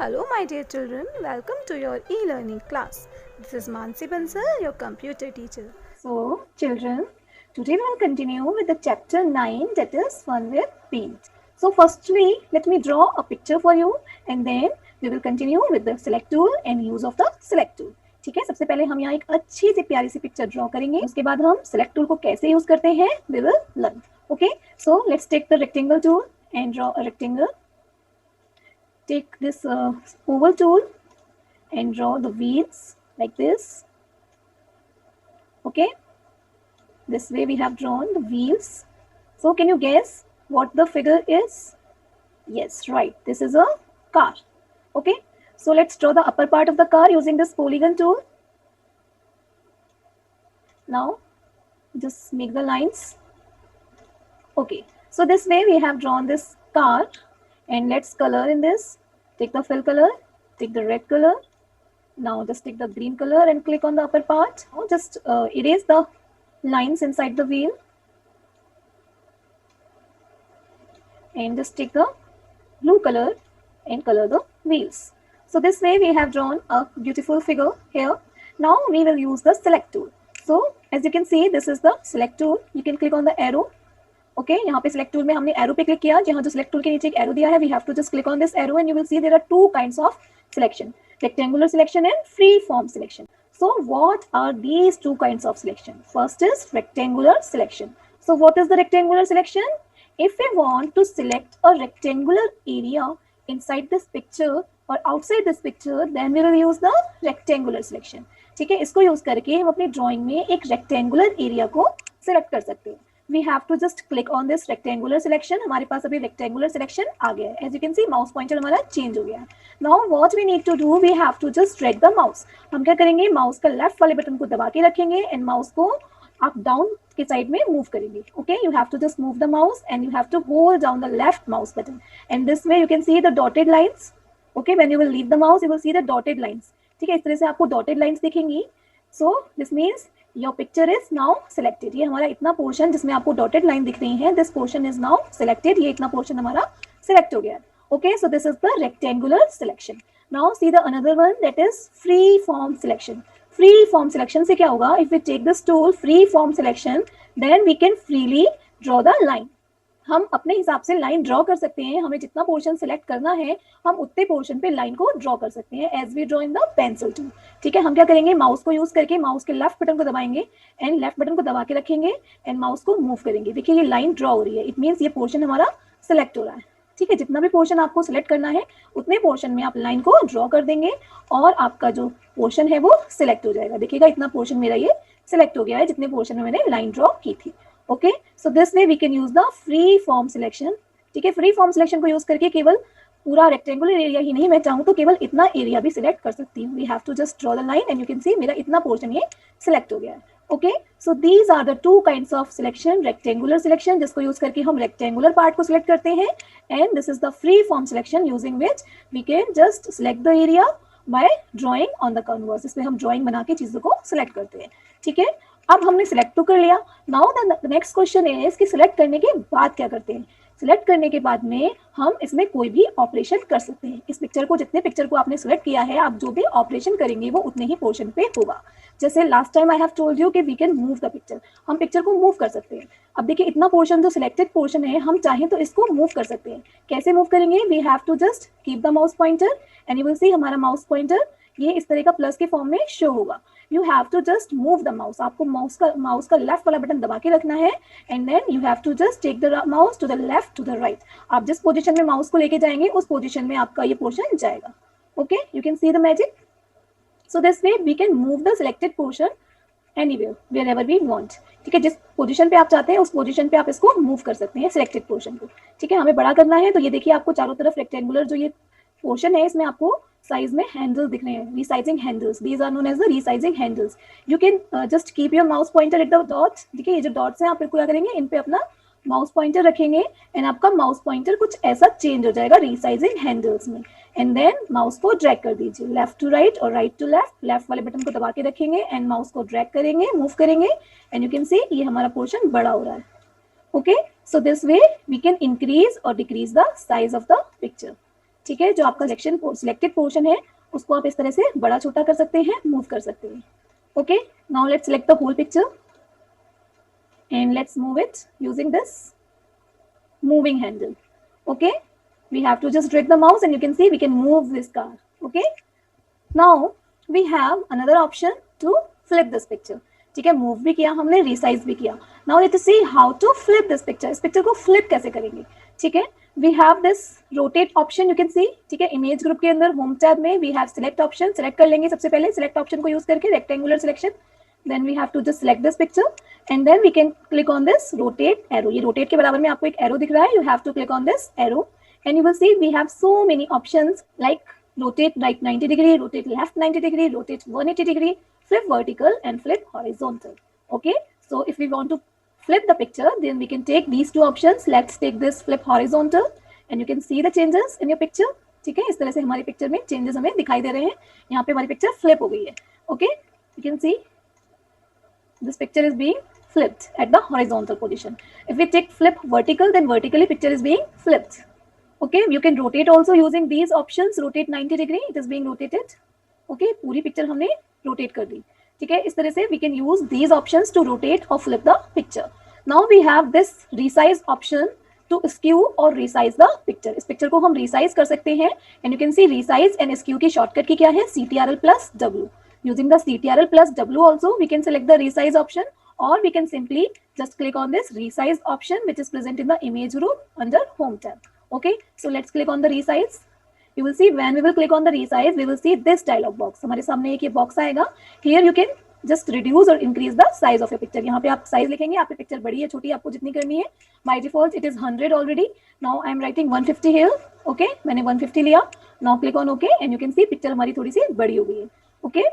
Hello my dear children, welcome to your e-learning class. This is Mansi Bansal, your computer teacher. So children, today we will continue with the chapter 9, that is fun with paint. So firstly, let me draw a picture for you and then we will continue with the select tool and use of the select tool. ठीक है, सबसे पहले हम यहाँ एक अच्छी सी प्यारी सी picture draw करेंगे, उसके बाद हम select tool को कैसे यूज करते हैं we will learn. Okay, so let's take the rectangle tool and draw a rectangle. Take this oval tool and draw the wheels like this. Okay, this way we have drawn the wheels. So can you guess what the figure is? Yes, right, this is a car. Okay, so let's draw the upper part of the car using this polygon tool. Now just make the lines. Okay, so this way we have drawn this car and let's color in this. Take the fill color, take the red color. Now just take the green color and click on the upper part. Now just erase the lines inside the wheel and just take the blue color and color the wheels. So this way we have drawn a beautiful figure here. Now we will use the select tool. So as you can see, this is the select tool. You can click on the arrow. Okay, यहाँ पे select tool में हमने arrow पे click किया, जहाँ जो select tool के नीचे एक arrow दिया है, we have to just click on this arrow and you will see there are two kinds of selection, rectangular selection and free form selection. So what are these two kinds of selection? First is rectangular selection. So what is the rectangular selection? If we want to select a rectangular area inside this picture or outside this picture, then we will use the rectangular selection. ठीक है, इसको use करके हम अपनी drawing में एक rectangular area को select कर सकते हैं. We have to just click on this rectangular selection. हमारे पास अभी rectangular selection आ गया है. As you can see, mouse pointer हमारा change हो गया है. Now what we need to do, we have to just drag the mouse. हम क्या करेंगे, माउस का लेफ्ट वाले बटन को दबा के रखेंगे and माउस को आप डाउन के साइड में मूव करेंगे. Okay, you have to just move the mouse and you have to hold down the left mouse button. And this way you can see the dotted lines. Okay, when you will leave the mouse, you will see the dotted lines. ठीक है, इस तरह से आपको dotted lines दिखेंगी. So this means your picture is now selected. ये हमारा इतना पोर्शन जिसमें आपको डॉटेड लाइन दिख रही है, this portion is now selected. ये इतना पोर्शन हमारा सेलेक्ट हो गया. Okay, so this is the rectangular selection. Now see the another one, that is free form selection. Free form selection से क्या होगा, if we take this tool free form selection, then we can freely draw the line. हम अपने हिसाब से line draw कर सकते हैं. हमें जितना पोर्शन सिलेक्ट करना है हम उतने पोर्शन पे लाइन को ड्रॉ कर सकते हैं as we draw in the pencil tool. ठीक है, हम क्या करेंगे, माउस को यूज करके माउस के लेफ्ट बटन को दबाएंगे एंड लेफ्ट बटन को दबा के रखेंगे एंड माउस को मूव करेंगे. देखिए ये लाइन ड्रॉ हो रही है, इट मीन्स ये पोर्शन हमारा सिलेक्ट हो रहा है. ठीक है, जितना भी पोर्शन आपको सिलेक्ट करना है उतने पोर्शन में आप लाइन को ड्रॉ कर देंगे और आपका जो पोर्शन है वो सिलेक्ट हो जाएगा. देखिएगा इतना पोर्शन मेरा ये सिलेक्ट हो गया है जितने पोर्शन में मैंने लाइन ड्रॉ की थी. Okay, so this way we can use the free form selection. ठीक है, फ्री फॉर्म सिलेक्शन को यूज करके केवल पूरा रेक्टेंगुलर एरिया ही नहीं, मैं चाहूँ तो केवल इतना एरिया भी सिलेक्ट कर सकती हूँ. We have to just draw the line and you can see मेरा इतना पोर्शन ये सिलेक्ट हो गया है. Okay, so these are the two kinds of selection. Rectangular selection जिसको यूज करके हम रेक्टेंगुलर पार्ट को सिलेक्ट करते हैं and this is the free form selection using which we can just select the area by drawing on the canvas. इसमें हम drawing बना के चीजों को सिलेक्ट करते हैं. ठीक है, अब हमने सिलेक्ट तो कर लिया. Now the next question is कि सिलेक्ट करने के बाद क्या करते हैं. सिलेक्ट करने के बाद में हम इसमें कोई भी ऑपरेशन कर सकते हैं. इस पिक्चर को, जितने पिक्चर को आपने सिलेक्ट किया है, आप जो भी ऑपरेशन करेंगे वो उतने ही पोर्शन पे होगा. जैसे last time I have told you कि we can move the picture. हम पिक्चर को मूव कर सकते हैं. अब देखिए इतना पोर्शन जो सिलेक्टेड पोर्शन है, हम चाहें तो इसको मूव कर सकते हैं. कैसे मूव करेंगे, we have to just keep the mouse pointer and you will see हमारा माउस पॉइंटर ये इस तरह का प्लस के फॉर्म में शो होगा. You have to just move the mouse. आपको माउस का लेफ्ट वाला बटन दबा के रखना है and then you have to just take the mouse to the left to the right. आप जिस पोजीशन में माउस को लेके जाएंगे उस पोजीशन में आपका ये पोर्शन जाएगा. Okay, you can see the magic. So this way we can move the selected portion anywhere, wherever we want. ठीक है, जिस पोजीशन पे आप चाहते हैं उस पोजीशन पे आप इसको मूव कर सकते हैं सिलेक्टेड पोर्शन को. ठीक है, हमें बड़ा करना है तो ये देखिए आपको चारों तरफ रेक्टेंगुलर जो ये पोर्शन है इसमें आपको साइज में हैंडल्स दिख रहे हैं, resizing handles. These are known as the resizing handles. You can just keep your mouse pointer at the dots. देखिए ये जो डॉट्स हैं आप क्या करेंगे, इन पे अपना माउस पॉइंटर रखेंगे एंड आपका माउस पॉइंटर कुछ ऐसा चेंज हो जाएगा रीसाइजिंग हैंडल्स में. एंड देन माउस को ड्रैग कर दीजिए लेफ्ट टू राइट और राइट टू लेफ्ट. लेफ्ट वाले बटन को दबा के रखेंगे एंड माउस को ड्रैग करेंगे, मूव करेंगे एंड यू कैन सी ये हमारा पोर्शन बड़ा हो रहा है. Okay, so this way we can increase और decrease the size of the picture. ठीक है, जो आपका सिलेक्टेड पोर्शन है उसको आप इस तरह से बड़ा छोटा कर सकते हैं, मूव कर सकते हैं. Okay, now let's select the whole picture and let's move it using this moving handle. Okay, we have to just drag the mouse and you can see we can move this car. Okay, now we have another option to flip this picture. ठीक है, move भी किया हमने, resize भी किया. Now let us see how to flip this picture. इस picture को flip कैसे करेंगे. ठीक है, we have this rotate option, you can see. ठीक है, इमेज ग्रुप के अंदर होम टैब में we have select option. Select कर लेंगे सबसे पहले, सिलेक्ट ऑप्शन को यूज करके rectangular selection. Then we have to just select this picture and then we can click on this rotate arrow. ये रोटेट के बराबर में आपको एक एरो दिख रहा है. You have to click on this arrow and you will see we have so many options like rotate right 90 degree, rotate left 90 degree, rotate 180 degree, flip vertical and flip horizontal. Okay, so if we want to flip the picture, then we can take these two options. Let's take this flip horizontal and you can see the changes in your picture. ठीक है, इस तरह से हमारी picture में changes हमें दिखाई दे रहे हैं. यहाँ पे हमारी पिक्चर फ्लिप हो गई है. Okay, you can see this picture is being flipped at the horizontal position. If we take flip vertical, then vertically picture is being flipped. Okay, you can rotate also using these options. Rotate 90 degree, it is being rotated. Okay, पूरी picture हमने rotate कर दी. ठीक है, इस तरह से we can use these options to rotate or flip the picture. Now we have this resize option to skew or resize the picture. इस picture को हम resize कर सकते हैं and you can see resize and skew की shortcut की क्या है, CTRL plus W. Using the CTRL plus W also we can select the resize option or we can simply just click on this resize option which is present in the image group under home tab. Okay, so let's click on the resize. You will see when we will click on the resize, we will see this dialog box. हमारे सामने एक ये box आएगा. Here you can just reduce or increase the size of your picture. यहाँ पे आप size लिखेंगे, आपकी पिक्चर बड़ी है छोटी आपको जितनी करनी है. By default it is 100 already. Now I am writing 150 here. Okay, मैंने 150 लिया. Now click on OK and you can see picture हमारी थोड़ी सी बड़ी हो गई है. Okay,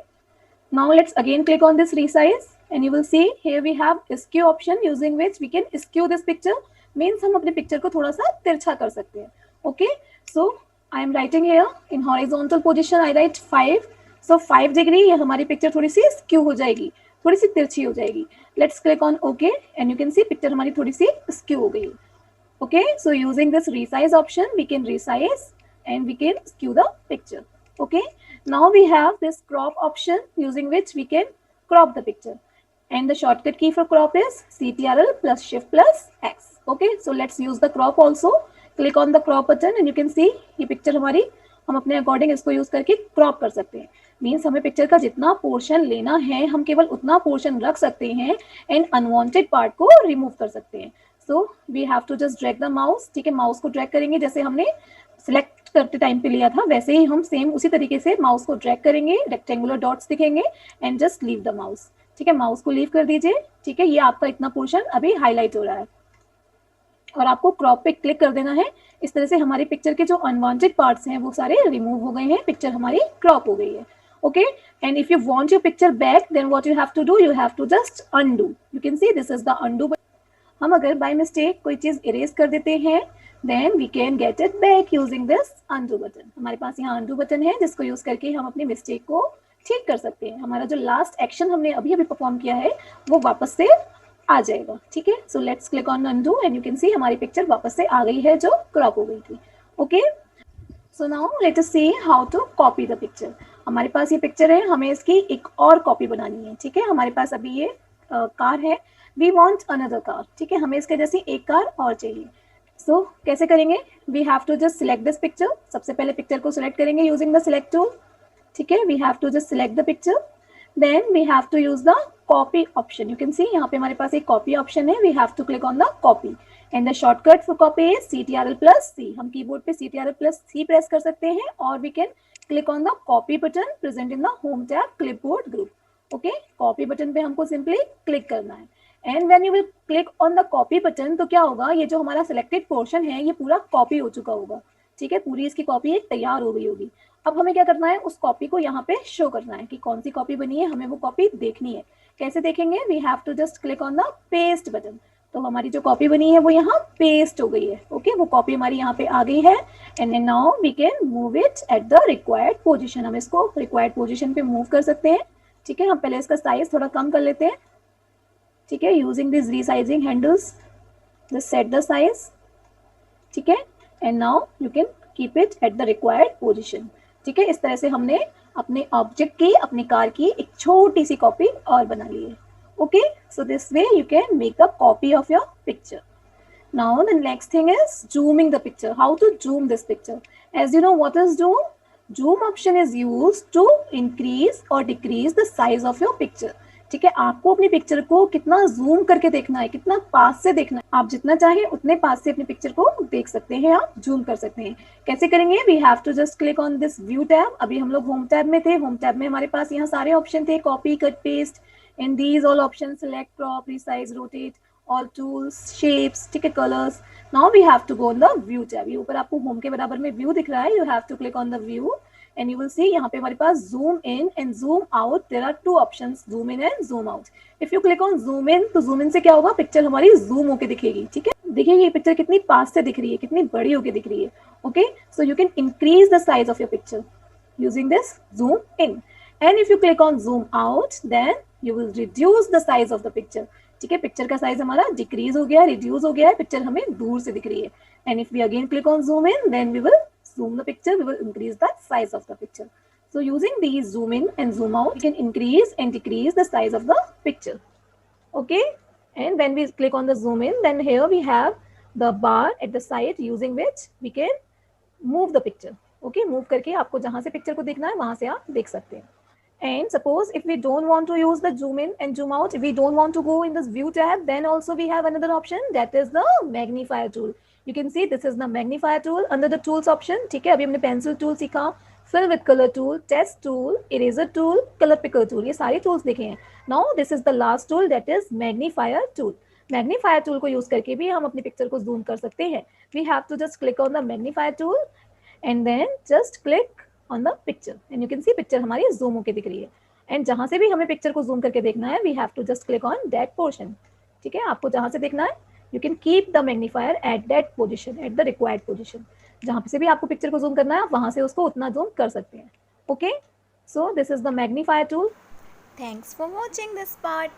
now let's again click on this resize and you will see here we have skew option using which we can skew this picture. Means हम अपने picture को थोड़ा सा तिरछा कर सकते हैं. Okay, so I am writing here in horizontal position I right 5. So 5 degree ये हमारी पिक्चर थोड़ी सी स्क्यू हो जाएगी, थोड़ी सी तिरछी हो जाएगी. Let's click on okay and you can see picture हमारी थोड़ी सी स्क्यू हो गई. Okay, so using this resize option we can resize and we can skew the picture. Okay, now we have this crop option using which we can crop the picture and the shortcut key for crop is CTRL plus shift plus X. Okay, so let's use the crop also. Click on the crop button and you can see ये picture हमारी हम अपने according इसको use करके crop कर सकते हैं. Means हमें पिक्चर का जितना पोर्शन लेना है हम केवल उतना पोर्शन रख सकते हैं एंड अनवांटेड पार्ट को रिमूव कर सकते हैं. So we have to just drag the mouse. ठीक है, माउस को ड्रैग करेंगे जैसे हमने सिलेक्ट करते टाइम पे लिया था वैसे ही हम सेम उसी तरीके से माउस को ड्रैग करेंगे. रेक्टेंगुलर डॉट्स दिखेंगे and just leave the mouse. ठीक है, माउस को लीव कर दीजिए. ठीक है, ये आपका इतना पोर्शन अभी हाईलाइट हो रहा है और आपको क्रॉप पे क्लिक कर देना है. इस तरह से हमारी पिक्चर के जो अनवांटेड पार्ट्स हैं वो सारे रिमूव हो गए हैं, पिक्चर हमारी क्रॉप हो गई है. Okay, and if you want your picture back then what you have to do, you have to just undo. You can see this is the undo button. हम अगर बाय मिस्टेक कोई चीज erase कर देते हैं then we can get it back using this undo button. हमारे पास यहाँ अनडू बटन है जिसको यूज करके हम अपनी मिस्टेक को ठीक कर सकते हैं. हमारा जो लास्ट एक्शन हमने अभी परफॉर्म किया है वो वापस से आ जाएगा. ठीक है, so let's click on undo and you can सी हमारी पिक्चर वापस से आ गई है जो क्रॉप हो गई थी. Okay, so now let us see how to copy the picture. हमारे पास ये पिक्चर है, हमें इसकी एक और कॉपी बनानी है. ठीक है, हमारे पास अभी ये कार है, वी वांट अनदर कार. ठीक है, हमें इसके जैसी एक कार और चाहिए. सो कैसे करेंगे, we have to just select this picture. सबसे पहले पिक्चर को सिलेक्ट करेंगे यूजिंग द सिलेक्ट टूल. ठीक है, we have to just select the picture then we have to use the copy option. You can see यहाँ पे हमारे पास एक कॉपी ऑप्शन है. We have to click on the copy and the shortcut for copy is CTRL plus C. हम keyboard पे CTRL plus C press कर सकते हैं और we can click on the copy button present in the home tab clipboard group. Okay, copy button पे हमको simply click करना है and when you will click on the copy button तो क्या होगा, ये जो हमारा सिलेक्टेड पोर्शन है ये पूरा कॉपी हो चुका होगा. ठीक है, पूरी इसकी कॉपी एक तैयार हो गई होगी. अब हमें क्या करना है, उस कॉपी को यहाँ पे शो करना है कि कौन सी कॉपी बनी है, हमें वो कॉपी देखनी है. कैसे देखेंगे, we have to just click on the paste button. तो हमारी जो कॉपी बनी है वो यहाँ पेस्ट हो गई है. ओके, वो कॉपी हमारी यहाँ पे आ गई है and now we can move it at the required position. हम इसको रिक्वायर्ड पोजीशन पे मूव कर सकते हैं. ठीक है, हम पहले इसका साइज थोड़ा कम कर लेते हैं. ठीक है, using this resizing handles just set the size. ठीक है, and now you can keep it at the required position. ठीक है, इस तरह से हमने अपने ऑब्जेक्ट की, अपनी कार की एक छोटी सी कॉपी और बना ली है। Okay, so this way you can make the copy of your picture. Now the next thing is zooming the picture. How to zoom this picture? As you know, what is zoom? Zoom option is used to increase or decrease the size of your picture. ठीक है, आपको अपनी picture को कितना zoom करके देखना है, कितना पास से देखना है, आप जितना चाहें उतने पास से अपनी पिक्चर को देख सकते हैं, आप जूम कर सकते हैं। कैसे करेंगे? We have to just click on this view tab. अभी हम लोग होम टैब में थे। होम टैब में हमारे पास यहाँ सारे ऑप्शन थे, copy, cut, paste, and these all option, select, crop, resize, rotate, all tools, shapes, ठीक है, colors. Now we have to go on the view tab. ये ऊपर आपको home के बराबर में view दिख रहा है, you have to click on the view and you will see यहाँ पे हमारे पास zoom in and zoom out. There are two options, zoom in and zoom out. If you click on zoom in, तो zoom in से क्या होगा, picture हमारी zoom होके दिखेगी। ठीक है, देखिए ये पिक्चर कितनी पास से दिख रही है, कितनी बड़ी होके दिख रही है। Okay, so you can increase the size of your picture using this zoom in. And if you click on zoom out, then you will reduce the size of the picture. ठीक है, पिक्चर का size हमारा decrease हो गया, reduce हो गया है, picture हमें दूर से दिख रही है। And if we again click on zoom in, then we will zoom the picture, we will increase the size of the picture. So using these zoom in and zoom out, we can increase and decrease the size of the picture. Okay, and when we click on the zoom in, then here we have the bar at the side using which we can move the picture. Okay, move करके आपको जहाँ से picture को देखना है वहाँ से आप देख सकते हैं। And suppose if we don't want to use the zoom in and zoom out, if we don't want to go in this view tab, then also we have another option, that is the magnifier tool. You can see this is the magnifier tool under the tools option. ठीक है, अभी हमने pencil tool सीखा, fill with color tool, test tool, eraser tool, color picker tool, ये सारे tools देखे हैं। Now this is the last tool, that is magnifier tool. Magnifier tool को use करके भी हम अपनी पिक्चर को zoom कर सकते हैं। We have to just click on the magnifier tool and then just click on the picture and you can see picture हमारी zoom होके दिख रही है। and जहाँ से भी हमें पिक्चर को zoom करके देखना है, we have to just click on that portion. ठीक है, आपको जहाँ से देखना है, you can keep the magnifier at that position, at the required position. जहाँ से भी आपको पिक्चर को zoom करना है, आप वहाँ से उसको उतना zoom कर सकते हैं। Okay, so this is the magnifier tool. Thanks for watching this part.